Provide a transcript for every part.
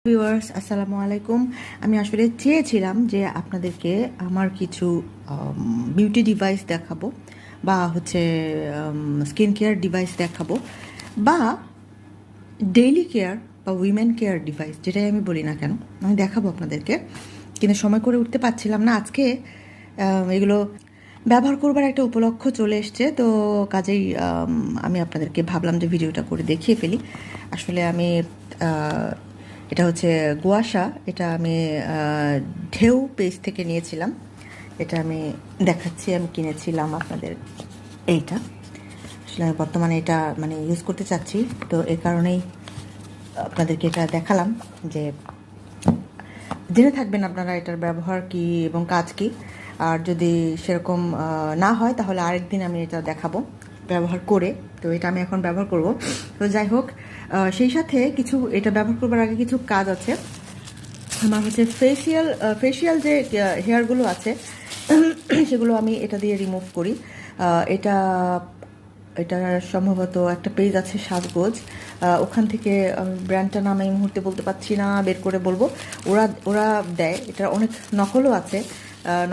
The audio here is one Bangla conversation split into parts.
ভিউয়ার্স আসসালামু আলাইকুম। আমি আসলে চেয়েছিলাম যে আপনাদেরকে আমার কিছু বিউটি ডিভাইস দেখাবো বা হচ্ছে স্কিন কেয়ার ডিভাইস দেখাবো বা ডেইলি কেয়ার বা উইমেন কেয়ার ডিভাইস, যেটাই আমি বলি না কেন, আমি দেখাবো আপনাদেরকে। কিন্তু সময় করে উঠতে পারছিলাম না আজকে। এগুলো ব্যবহার করবার একটা উপলক্ষ চলে এসছে, তো কাজেই আমি আপনাদেরকে ভাবলাম যে ভিডিওটা করে দেখিয়ে ফেলি। আসলে আমি এটা হচ্ছে গুয়াশা, এটা আমি ঢেউ পেজ থেকে নিয়েছিলাম। এটা আমি দেখাচ্ছি, আমি কিনেছিলাম আপনাদের এইটা। আসলে আমি বর্তমানে এটা ইউজ করতে চাচ্ছি, তো এই কারণেই আপনাদেরকে এটা দেখালাম যে জেনে থাকবেন আপনারা এটার ব্যবহার কি এবং কাজ কি। আর যদি সেরকম না হয় তাহলে আরেকদিন আমি এটা দেখাবো ব্যবহার করে। তো এটা আমি এখন ব্যবহার করব। তো যাই হোক, সেই সাথে কিছু এটা ব্যবহার করবার আগে কিছু কাজ আছে। আমার হচ্ছে ফেসিয়াল যে হেয়ারগুলো আছে সেগুলো আমি এটা দিয়ে রিমুভ করি। এটা এটা সম্ভবত একটা পেজ আছে সাজগোজ, ওখান থেকে ব্র্যান্ডটার নাম এই মুহূর্তে বলতে পারছি না, বের করে বলবো। ওরা ওরা দেয়, এটা অনেক নকলও আছে।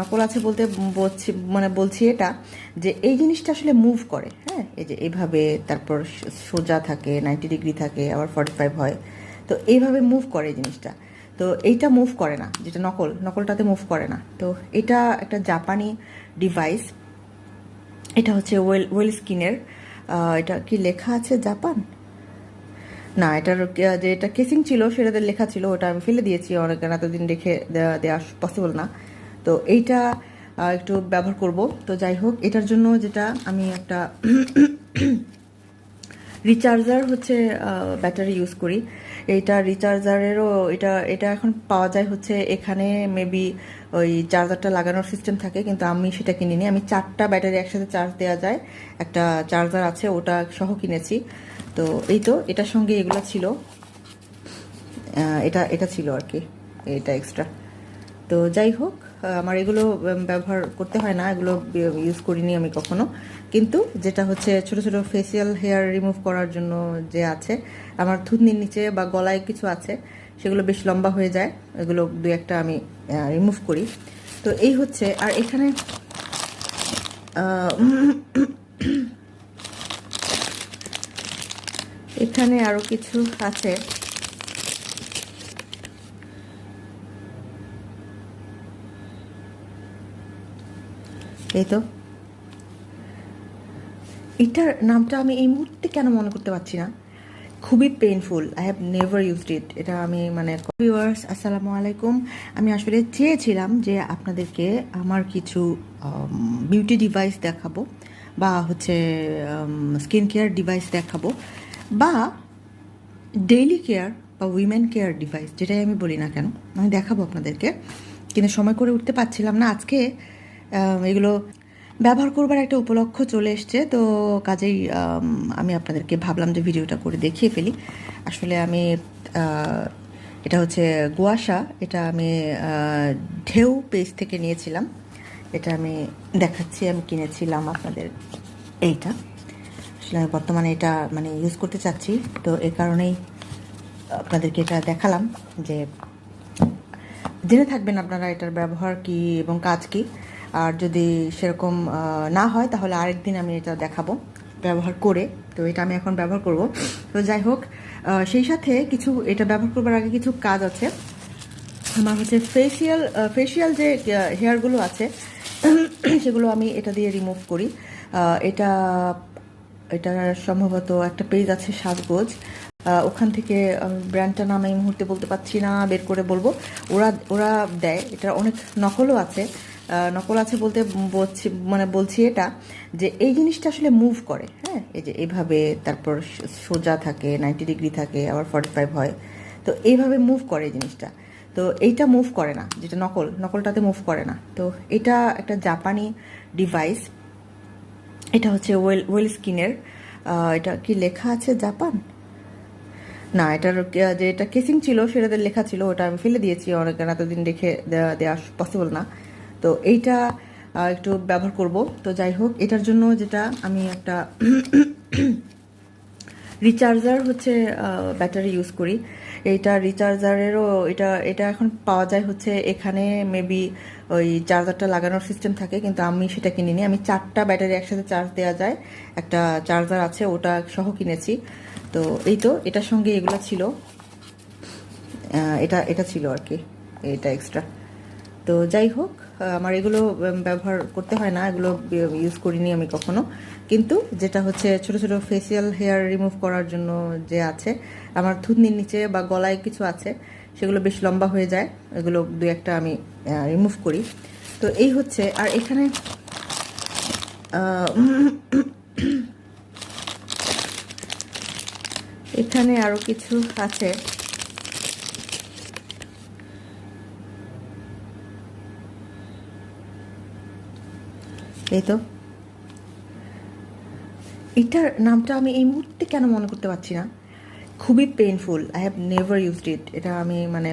নকল আছে বলতে বলছি এটা যে এই জিনিসটা আসলে মুভ করে। হ্যাঁ, এই যে এইভাবে, তারপর সোজা থাকে, 90 ডিগ্রি থাকে, আবার 45 হয়। তো এইভাবে মুভ করে এই জিনিসটা। তো এইটা মুভ করে না, যেটা নকলটাতে মুভ করে না। তো এটা একটা জাপানি ডিভাইস। এটা হচ্ছে ওয়েল স্কিনের। এটা কি লেখা আছে জাপান? না, এটার যে এটা কেসিং ছিল সেটাতে লেখা ছিল, ওটা আমি ফেলে দিয়েছি, অনেক এতদিন রেখে দেওয়া পসিবল না। তো এইটা একটু ব্যবহার করব। তো যাই হোক, এটার জন্য যেটা আমি একটা রিচার্জার হচ্ছে ব্যাটারি ইউজ করি। এইটা রিচার্জারেরও এটা এটা এখন পাওয়া যায় হচ্ছে এখানে, মেবি ওই চার্জারটা লাগানোর সিস্টেম থাকে, কিন্তু আমি সেটা কিনিনি। আমি 4টা ব্যাটারি একসাথে চার্জ দেওয়া যায় একটা চার্জার আছে, ওটা সহ কিনেছি। তো এই তো এটার সঙ্গে এগুলো ছিল, এটা এটা ছিল আর কি, এটা এক্সট্রা। তো যাই হোক, আমার এগুলো ব্যবহার করতে হয় না, এগুলো ইউজ করিনি আমি কখনো। কিন্তু যেটা হচ্ছে ছোট ছোট ফেসিয়াল হেয়ার রিমুভ করার জন্য যে আছে, আমার থুতনির নিচে বা গলায় কিছু আছে, সেগুলো বেশ লম্বা হয়ে যায়, এগুলো দু একটা আমি রিমুভ করি। তো এই হচ্ছে। আর এখানে এখানে আরও কিছু আছে। এই তো, এটার নামটা আমি এই মুহূর্তে কেন মনে করতে পারছি না, খুবই painful. I have never used ইট। এটা আমি ভিউয়ার্স আসসালামু আলাইকুম। আমি আসলে চেয়েছিলাম যে আপনাদেরকে আমার কিছু বিউটি ডিভাইস দেখাবো বা হচ্ছে স্কিন কেয়ার ডিভাইস দেখাবো বা ডেইলি কেয়ার বা উইমেন কেয়ার ডিভাইস, যেটাই আমি বলি না কেন, আমি দেখাবো আপনাদেরকে। কিন্তু সময় করে উঠতে পারছিলাম না আজকে। এগুলো ব্যবহার করবার একটা উপলক্ষ চলে এসছে, তো কাজেই আমি আপনাদেরকে ভাবলাম যে ভিডিওটা করে দেখিয়ে ফেলি। আসলে আমি এটা হচ্ছে গুয়াশা, এটা আমি ঢেউ পেজ থেকে নিয়েছিলাম। এটা আমি দেখাচ্ছি, আমি কিনেছিলাম আপনাদের এইটা। আসলে আমি বর্তমানে এটা ইউজ করতে চাচ্ছি, তো এই কারণেই আপনাদেরকে এটা দেখালাম যে জেনে থাকবেন আপনারা এটার ব্যবহার কি এবং কাজ কি। আর যদি সেরকম না হয় তাহলে আরেকদিন আমি এটা দেখাবো ব্যবহার করে। তো এটা আমি এখন ব্যবহার করব। তো যাই হোক, সেই সাথে কিছু এটা ব্যবহার করবার আগে কিছু কাজ আছে। আমার হচ্ছে ফেসিয়াল যে হেয়ারগুলো আছে সেগুলো আমি এটা দিয়ে রিমুভ করি। এটা এটা সম্ভবত একটা পেজ আছে সাজগোজ, ওখান থেকে ব্র্যান্ডটার নাম এই মুহূর্তে বলতে পারছি না, বের করে বলবো। ওরা ওরা দেয়, এটা অনেক নকলও আছে। নকল আছে বলতে বলছি এটা যে এই জিনিসটা আসলে মুভ করে। হ্যাঁ, এই যে এইভাবে, তারপর সোজা থাকে, 90 ডিগ্রি থাকে, আবার 45 হয়। তো এইভাবে মুভ করে এই জিনিসটা। তো এইটা মুভ করে না, যেটা নকলটাতে মুভ করে না। তো এটা একটা জাপানি ডিভাইস। এটা হচ্ছে ওয়েল স্কিনের। এটা কি লেখা আছে জাপান? না, এটার যে এটা কেসিং ছিল সেটাতে লেখা ছিল, ওটা আমি ফেলে দিয়েছি, অনেক এতদিন রেখে দেওয়া পসিবল না। তো এইটা একটু ব্যবহার করব। তো যাই হোক, এটার জন্য যেটা আমি একটা রিচার্জার হচ্ছে ব্যাটারি ইউজ করি। এইটা রিচার্জারেরও এটা এটা এখন পাওয়া যায় হচ্ছে এখানে মেবি ওই চার্জারটা লাগানোর সিস্টেম থাকে, কিন্তু আমি সেটা কিনিনি। আমি 4টা ব্যাটারি একসাথে চার্জ দেওয়া যায় একটা চার্জার আছে, ওটা সহ কিনেছি। তো এই তো এটার সঙ্গে এগুলো ছিল, এটা এটা ছিল আর কি, এটা এক্সট্রা। তো যাই হোক, আমার এগুলো ব্যবহার করতে হয় না, এগুলো ইউজ করিনি আমি কখনো। কিন্তু যেটা হচ্ছে ছোট ছোট ফেসিয়াল হেয়ার রিমুভ করার জন্য যে আছে, আমার থুতনির নিচে বা গলায় কিছু আছে, সেগুলো বেশ লম্বা হয়ে যায়, এগুলো দু একটা আমি রিমুভ করি। তো এই হচ্ছে। আর এখানে এখানে আরও কিছু আছে। এই তো এটার নামটা আমি এই মুহূর্তে কেন মনে করতে পারছি না, খুবই painful. I have never used ইট। এটা আমি মানে